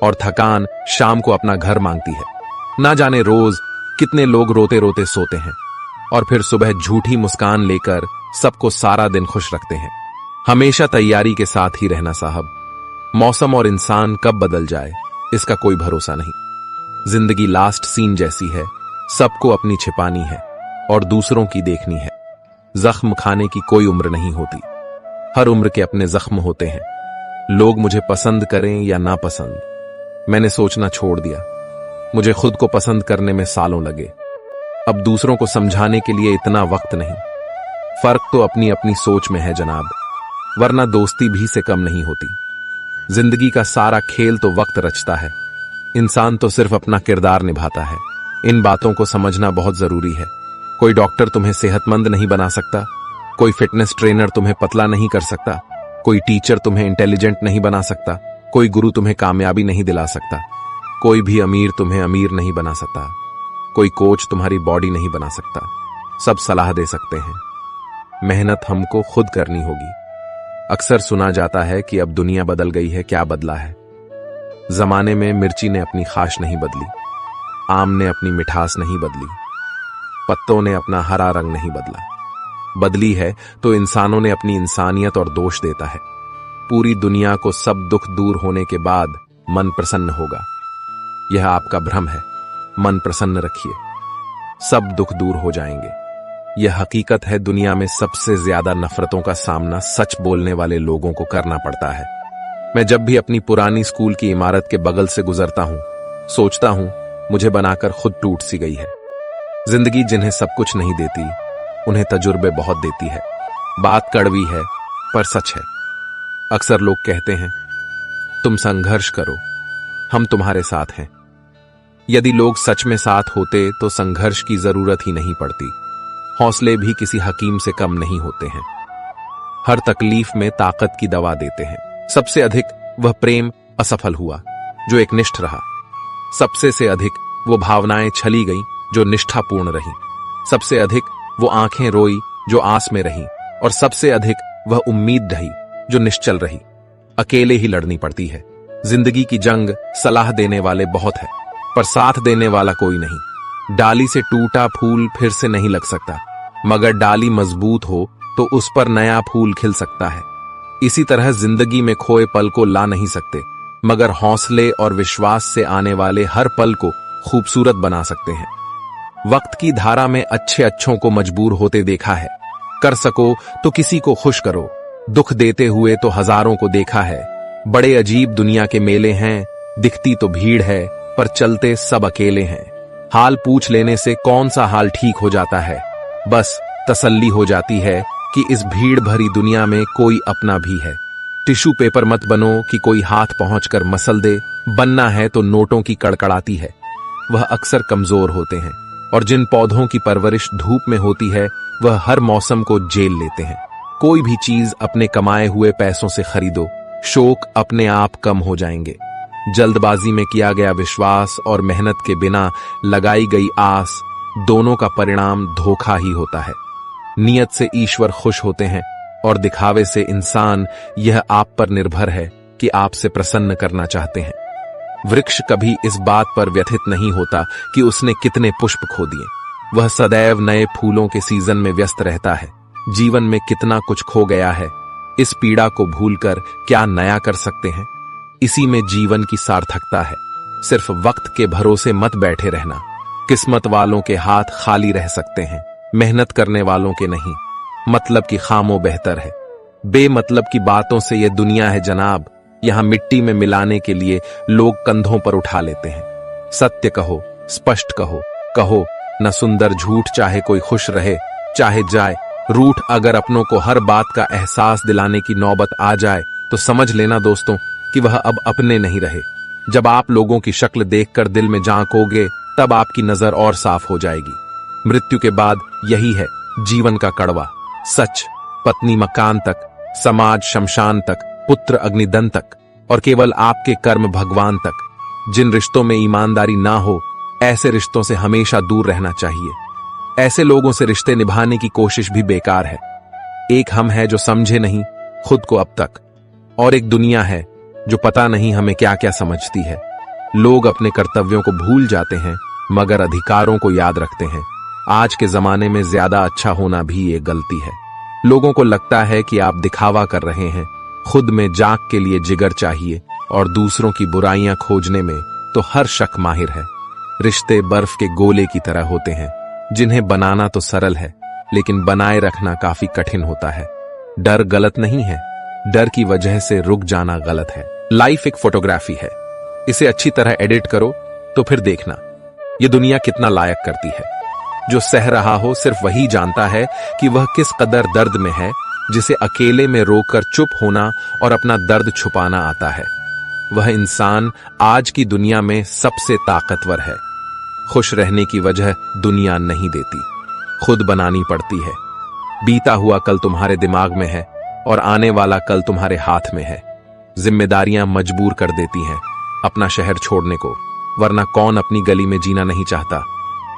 और थकान शाम को अपना घर मांगती है। ना जाने रोज कितने लोग रोते रोते सोते हैं और फिर सुबह झूठी मुस्कान लेकर सबको सारा दिन खुश रखते हैं। हमेशा तैयारी के साथ ही रहना साहब, मौसम और इंसान कब बदल जाए इसका कोई भरोसा नहीं। जिंदगी लास्ट सीन जैसी है, सबको अपनी छिपानी है और दूसरों की देखनी है। जख्म खाने की कोई उम्र नहीं होती, हर उम्र के अपने जख्म होते हैं। लोग मुझे पसंद करें या ना पसंद, मैंने सोचना छोड़ दिया। मुझे खुद को पसंद करने में सालों लगे, अब दूसरों को समझाने के लिए इतना वक्त नहीं। फर्क तो अपनी अपनी सोच में है जनाब, वरना दोस्ती भी से कम नहीं होती। जिंदगी का सारा खेल तो वक्त रचता है, इंसान तो सिर्फ अपना किरदार निभाता है। इन बातों को समझना बहुत जरूरी है। कोई डॉक्टर तुम्हें सेहतमंद नहीं बना सकता, कोई फिटनेस ट्रेनर तुम्हें पतला नहीं कर सकता, कोई टीचर तुम्हें इंटेलिजेंट नहीं बना सकता, कोई गुरु तुम्हें कामयाबी नहीं दिला सकता, कोई भी अमीर तुम्हें अमीर नहीं बना सकता, कोई कोच तुम्हारी बॉडी नहीं बना सकता। सब सलाह दे सकते हैं, मेहनत हमको खुद करनी होगी। अक्सर सुना जाता है कि अब दुनिया बदल गई है, क्या बदला है? जमाने में मिर्ची ने अपनी खाश नहीं बदली, आम ने अपनी मिठास नहीं बदली, पत्तों ने अपना हरा रंग नहीं बदला। बदली है तो इंसानों ने अपनी इंसानियत और दोष देता है। पूरी दुनिया को सब दुख दूर होने के बाद मन प्रसन्न होगा, यह आपका भ्रम है। मन प्रसन्न रखिए, सब दुख दूर हो जाएंगे। यह हकीकत है, दुनिया में सबसे ज्यादा नफरतों का सामना सच बोलने वाले लोगों को करना पड़ता है। मैं जब भी अपनी पुरानी स्कूल की इमारत के बगल से गुजरता हूं, सोचता हूं मुझे बनाकर खुद टूट सी गई है। जिंदगी जिन्हें सब कुछ नहीं देती, उन्हें तजुर्बे बहुत देती है। बात कड़वी है पर सच है। अक्सर लोग कहते हैं तुम संघर्ष करो, हम तुम्हारे साथ हैं। यदि लोग सच में साथ होते तो संघर्ष की जरूरत ही नहीं पड़ती। हौसले भी किसी हकीम से कम नहीं होते हैं, हर तकलीफ में ताकत की दवा देते हैं। सबसे अधिक वह प्रेम असफल हुआ जो एकनिष्ठ रहा, सबसे से अधिक वो भावनाएं छली गईं जो निष्ठापूर्ण रहीं, सबसे अधिक वो आंखें रोई जो आस में रहीं, और सबसे अधिक वह उम्मीद ढही जो निश्चल रही। अकेले ही लड़नी पड़ती है। जिंदगी की जंग सलाह देने वाले बहुत है पर साथ देने वाला कोई नहीं। डाली से टूटा फूल फिर से नहीं लग सकता, मगर डाली मजबूत हो तो उस पर नया फूल खिल सकता है। इसी तरह जिंदगी में खोए पल को ला नहीं सकते, मगर हौसले और विश्वास से आने वाले हर पल को खूबसूरत बना सकते हैं। वक्त की धारा में अच्छे अच्छों को मजबूर होते देखा है। कर सको तो किसी को खुश करो, दुख देते हुए तो हजारों को देखा है। बड़े अजीब दुनिया के मेले हैं, दिखती तो भीड़ है पर चलते सब अकेले हैं। हाल पूछ लेने से कौन सा हाल ठीक हो जाता है, बस तसल्ली हो जाती है कि इस भीड़ भरी दुनिया में कोई अपना भी है। टिश्यू पेपर मत बनो कि कोई हाथ पहुंचकर मसल दे, बनना है तो नोटों की कड़कड़ाती है, वह अक्सर कमजोर होते हैं। और जिन पौधों की परवरिश धूप में होती है वह हर मौसम को झेल लेते हैं। कोई भी चीज अपने कमाए हुए पैसों से खरीदो, शौक अपने आप कम हो जाएंगे। जल्दबाजी में किया गया विश्वास और मेहनत के बिना लगाई गई आस, दोनों का परिणाम धोखा ही होता है। नियत से ईश्वर खुश होते हैं और दिखावे से इंसान। यह आप पर निर्भर है कि आपसे प्रसन्न करना चाहते हैं। वृक्ष कभी इस बात पर व्यथित नहीं होता कि उसने कितने पुष्प खो दिए, वह सदैव नए फूलों के सीजन में व्यस्त रहता है। जीवन में कितना कुछ खो गया है, इस पीड़ा को भूलकर क्या नया कर सकते हैं? इसी में जीवन की सार्थकता है। सिर्फ वक्त के भरोसे मत बैठे रहना। किस्मत वालों के हाथ खाली रह सकते हैं, मेहनत करने वालों के नहीं। मतलब की खामों बेहतर है। बेमतलब की बातों से यह दुनिया है जनाब, यहां मिट्टी में मिलाने के लिए लोग कंधों पर उठा लेते हैं। सत्य कहो, स्पष्ट कहो, कहो न सुंदर झूठ, चाहे कोई खुश रहे चाहे जाए। रूठ अगर अपनों को हर बात का एहसास दिलाने की नौबत आ जाए तो समझ लेना दोस्तों कि वह अब अपने नहीं रहे। जब आप लोगों की शक्ल देखकर दिल में झांकोगे तब आपकी नजर और साफ हो जाएगी। मृत्यु के बाद यही है जीवन का कड़वा सच। पत्नी मकान तक, समाज शमशान तक, पुत्र अग्निदन तक और केवल आपके कर्म भगवान तक। जिन रिश्तों में ईमानदारी ना हो ऐसे रिश्तों से हमेशा दूर रहना चाहिए। ऐसे लोगों से रिश्ते निभाने की कोशिश भी बेकार है। एक हम है जो समझे नहीं खुद को अब तक, और एक दुनिया है जो पता नहीं हमें क्या क्या समझती है। लोग अपने कर्तव्यों को भूल जाते हैं मगर अधिकारों को याद रखते हैं। आज के जमाने में ज्यादा अच्छा होना भी एक गलती है। लोगों को लगता है कि आप दिखावा कर रहे हैं। खुद में जाग के लिए जिगर चाहिए और दूसरों की बुराइयां खोजने में तो हर शक माहिर है। रिश्ते बर्फ के गोले की तरह होते हैं जिन्हें बनाना तो सरल है लेकिन बनाए रखना काफी कठिन होता है। डर गलत नहीं है, डर की वजह से रुक जाना गलत है। लाइफ एक फोटोग्राफी है, इसे अच्छी तरह एडिट करो तो फिर देखना ये दुनिया कितना लायक करती है। जो सह रहा हो सिर्फ वही जानता है कि वह किस कदर दर्द में है, जिसे अकेले में रोकर चुप होना और अपना दर्द छुपाना आता है। वह इंसान आज की दुनिया में सबसे ताकतवर है। खुश रहने की वजह दुनिया नहीं देती, खुद बनानी पड़ती है। बीता हुआ कल तुम्हारे दिमाग में है और आने वाला कल तुम्हारे हाथ में है। जिम्मेदारियां मजबूर कर देती हैं अपना शहर छोड़ने को, वरना कौन अपनी गली में जीना नहीं चाहता।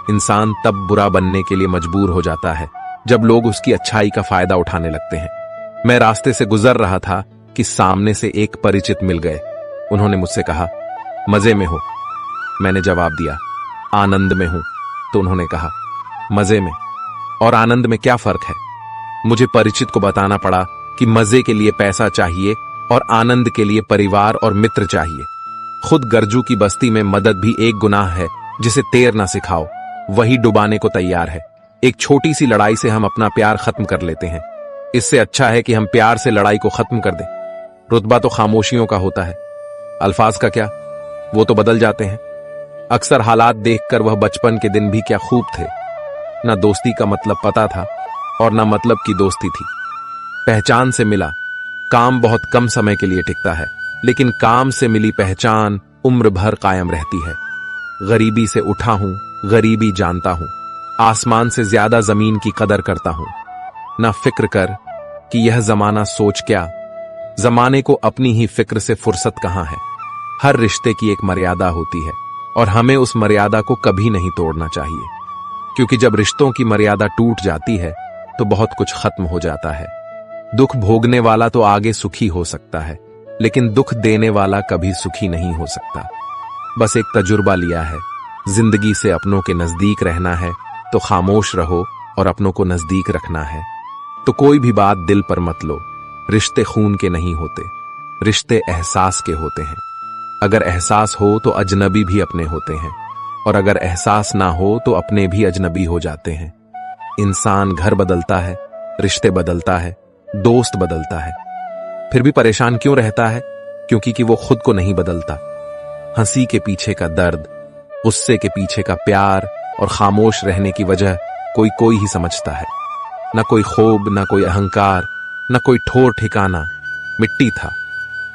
इंसान तब बुरा बनने के लिए मजबूर हो जाता है जब लोग उसकी अच्छाई का फायदा उठाने लगते हैं। मैं रास्ते से गुजर रहा था कि सामने से एक परिचित मिल गए। उन्होंने मुझसे कहा, मजे में हो? मैंने जवाब दिया, आनंद में हूं। तो उन्होंने कहा, मजे में और आनंद में क्या फर्क है? मुझे परिचित को बताना पड़ा कि मजे के लिए पैसा चाहिए और आनंद के लिए परिवार और मित्र चाहिए। खुद गर्जू की बस्ती में मदद भी एक गुनाह है जिसे तैरना सिखाओ वही डुबाने को तैयार है। एक छोटी सी लड़ाई से हम अपना प्यार खत्म कर लेते हैं। इससे अच्छा है कि हम प्यार से लड़ाई को खत्म कर दें। रुतबा तो खामोशियों का होता है, अल्फाज का क्या, वो तो बदल जाते हैं। अक्सर हालात देखकर वह बचपन के दिन भी क्या खूब थे। ना दोस्ती का मतलब पता था और ना मतलब की दोस्ती थी। पहचान से मिला, काम बहुत कम समय के लिए टिकता है, लेकिन काम से मिली पहचान उम्र भर कायम रहती है। गरीबी से उठा हूं, गरीबी जानता हूं, आसमान से ज्यादा जमीन की कदर करता हूं। ना फिक्र कर कि यह जमाना सोच क्या, जमाने को अपनी ही फिक्र से फुर्सत कहां है। हर रिश्ते की एक मर्यादा होती है और हमें उस मर्यादा को कभी नहीं तोड़ना चाहिए, क्योंकि जब रिश्तों की मर्यादा टूट जाती है तो बहुत कुछ खत्म हो जाता है। दुख भोगने वाला तो आगे सुखी हो सकता है, लेकिन दुख देने वाला कभी सुखी नहीं हो सकता। बस एक तजुर्बा लिया है, जिंदगी से अपनों के नजदीक रहना है तो खामोश रहो और अपनों को नजदीक रखना है तो कोई भी बात दिल पर मत लो। रिश्ते खून के नहीं होते, रिश्ते एहसास के होते हैं। अगर एहसास हो तो अजनबी भी अपने होते हैं, और अगर एहसास ना हो तो अपने भी अजनबी हो जाते हैं। इंसान घर बदलता है, रिश्ते बदलता है, दोस्त बदलता है, फिर भी परेशान क्यों रहता है? क्योंकि वो खुद को नहीं बदलता। हंसी के पीछे का दर्द, गुस्से के पीछे का प्यार और खामोश रहने की वजह कोई ही समझता है। न कोई खूब, न कोई अहंकार, न कोई ठोर ठिकाना। मिट्टी था,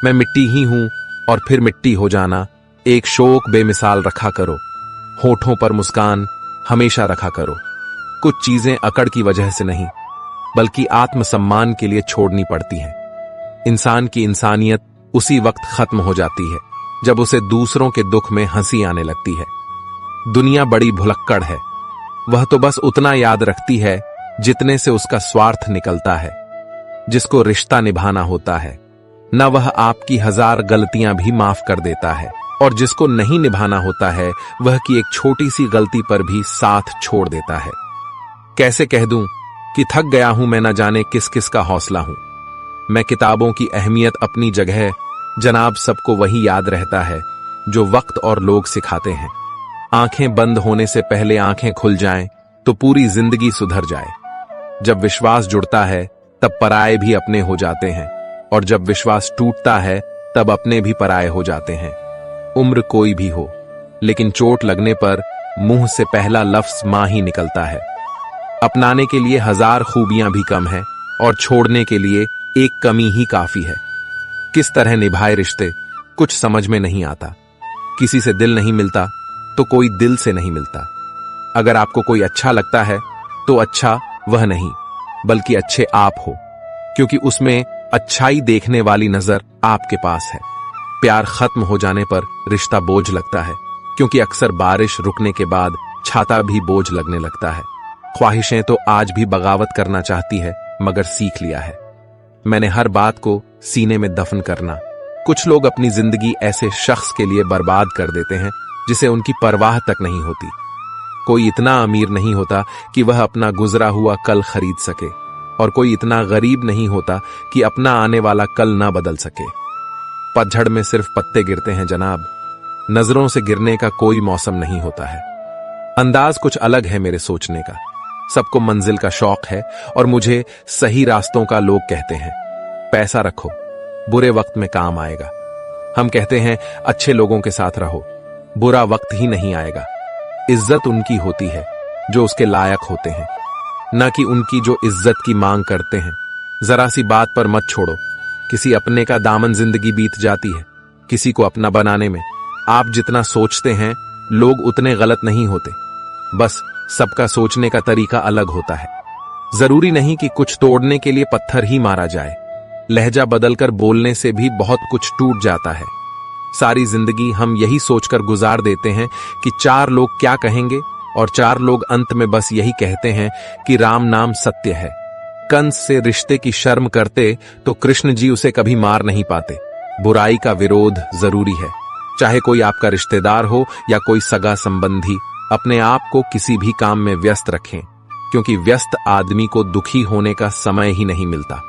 मैं मिट्टी ही हूं और फिर मिट्टी हो जाना। एक शोक बेमिसाल रखा करो, होठों पर मुस्कान हमेशा रखा करो। कुछ चीजें अकड़ की वजह से नहीं बल्कि आत्मसम्मान के लिए छोड़नी पड़ती हैं। इंसान की इंसानियत उसी वक्त खत्म हो जाती है जब उसे दूसरों के दुख में हंसी आने लगती है। दुनिया बड़ी भुलक्कड़ है, वह तो बस उतना याद रखती है जितने से उसका स्वार्थ निकलता है। जिसको रिश्ता निभाना होता है न वह आपकी 1000 गलतियां भी माफ कर देता है, और जिसको नहीं निभाना होता है वह की एक छोटी सी गलती पर भी साथ छोड़ देता है। कैसे कह दूं कि थक गया हूं, मैं न जाने किस किस का हौसला हूं। मैं किताबों की अहमियत अपनी जगह, जनाब सबको वही याद रहता है जो वक्त और लोग सिखाते हैं। आंखें बंद होने से पहले आंखें खुल जाएं तो पूरी जिंदगी सुधर जाए। जब विश्वास जुड़ता है तब पराये भी अपने हो जाते हैं, और जब विश्वास टूटता है तब अपने भी पराये हो जाते हैं। उम्र कोई भी हो, लेकिन चोट लगने पर मुंह से पहला लफ्ज मां ही निकलता है। अपनाने के लिए 1000 खूबियां भी कम है और छोड़ने के लिए एक कमी ही काफी है। किस तरह निभाए रिश्ते कुछ समझ में नहीं आता। किसी से दिल नहीं मिलता तो कोई दिल से नहीं मिलता। अगर आपको कोई अच्छा लगता है तो अच्छा वह नहीं बल्कि अच्छे आप हो, क्योंकि उसमें अच्छाई देखने वाली नजर आपके पास है। प्यार खत्म हो जाने पर रिश्ता बोझ लगता है, क्योंकि अक्सर बारिश रुकने के बाद छाता भी बोझ लगने लगता है। ख्वाहिशें तो आज भी बगावत करना चाहती है, मगर सीख लिया है मैंने हर बात को सीने में दफन करना। कुछ लोग अपनी जिंदगी ऐसे शख्स के लिए बर्बाद कर देते हैं जिसे उनकी परवाह तक नहीं होती। कोई इतना अमीर नहीं होता कि वह अपना गुजरा हुआ कल खरीद सके, और कोई इतना गरीब नहीं होता कि अपना आने वाला कल ना बदल सके। पतझड़ में सिर्फ पत्ते गिरते हैं जनाब, नजरों से गिरने का कोई मौसम नहीं होता है। अंदाज कुछ अलग है मेरे सोचने का। सबको मंजिल का शौक है और मुझे सही रास्तों का लोग कहते हैं। पैसा रखो, बुरे वक्त में काम आएगा। हम कहते हैं अच्छे लोगों के साथ रहो, बुरा वक्त ही नहीं आएगा। इज्जत उनकी होती है जो उसके लायक होते हैं, न कि उनकी जो इज्जत की मांग करते हैं। जरा सी बात पर मत छोड़ो, किसी अपने का दामन जिंदगी बीत जाती है। किसी को अपना बनाने में आप जितना सोचते हैं लोग उतने गलत नहीं होते। बस सबका सोचने का तरीका अलग होता है। जरूरी नहीं कि कुछ तोड़ने के लिए पत्थर ही मारा जाए। लहजा बदलकर बोलने से भी बहुत कुछ टूट जाता है। सारी जिंदगी हम यही सोचकर गुजार देते हैं कि 4 लोग क्या कहेंगे, और 4 लोग अंत में बस यही कहते हैं कि राम नाम सत्य है। कंस से रिश्ते की शर्म करते तो कृष्ण जी उसे कभी मार नहीं पाते। बुराई का विरोध जरूरी है, चाहे कोई आपका रिश्तेदार हो या कोई सगा संबंधी। अपने आप को किसी भी काम में व्यस्त रखें, क्योंकि व्यस्त आदमी को दुखी होने का समय ही नहीं मिलता।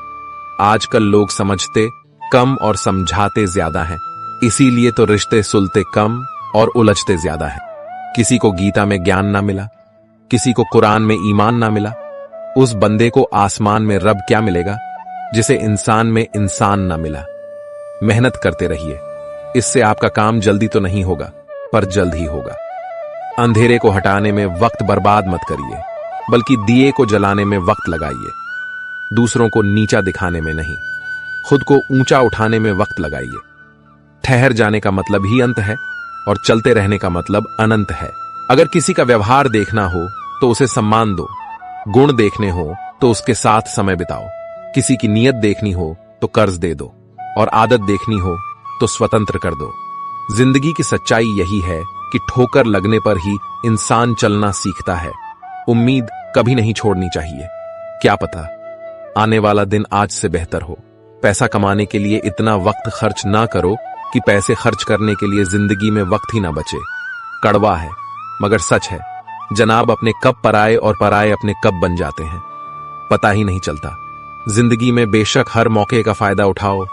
आजकल लोग समझते कम और समझाते ज्यादा हैं, इसीलिए तो रिश्ते सुलते कम और उलझते ज्यादा हैं। किसी को गीता में ज्ञान ना मिला, किसी को कुरान में ईमान ना मिला। उस बंदे को आसमान में रब क्या मिलेगा जिसे इंसान में इंसान ना मिला। मेहनत करते रहिए, इससे आपका काम जल्दी तो नहीं होगा पर जल्द ही होगा। अंधेरे को हटाने में वक्त बर्बाद मत करिए, बल्कि दिए को जलाने में वक्त लगाइए। दूसरों को नीचा दिखाने में नहीं, खुद को ऊंचा उठाने में वक्त लगाइए। ठहर जाने का मतलब ही अंत है और चलते रहने का मतलब अनंत है। अगर किसी का व्यवहार देखना हो तो उसे सम्मान दो, गुण देखने हो तो उसके साथ समय बिताओ। किसी की नीयत देखनी हो तो कर्ज दे दो, और आदत देखनी हो तो स्वतंत्र कर दो। जिंदगी की सच्चाई यही है कि ठोकर लगने पर ही इंसान चलना सीखता है। उम्मीद कभी नहीं छोड़नी चाहिए, क्या पता आने वाला दिन आज से बेहतर हो। पैसा कमाने के लिए इतना वक्त खर्च ना करो कि पैसे खर्च करने के लिए जिंदगी में वक्त ही ना बचे। कड़वा है मगर सच है जनाब, अपने कब पराए और पराए अपने कब बन जाते हैं, पता ही नहीं चलता। जिंदगी में बेशक हर मौके का फायदा उठाओ,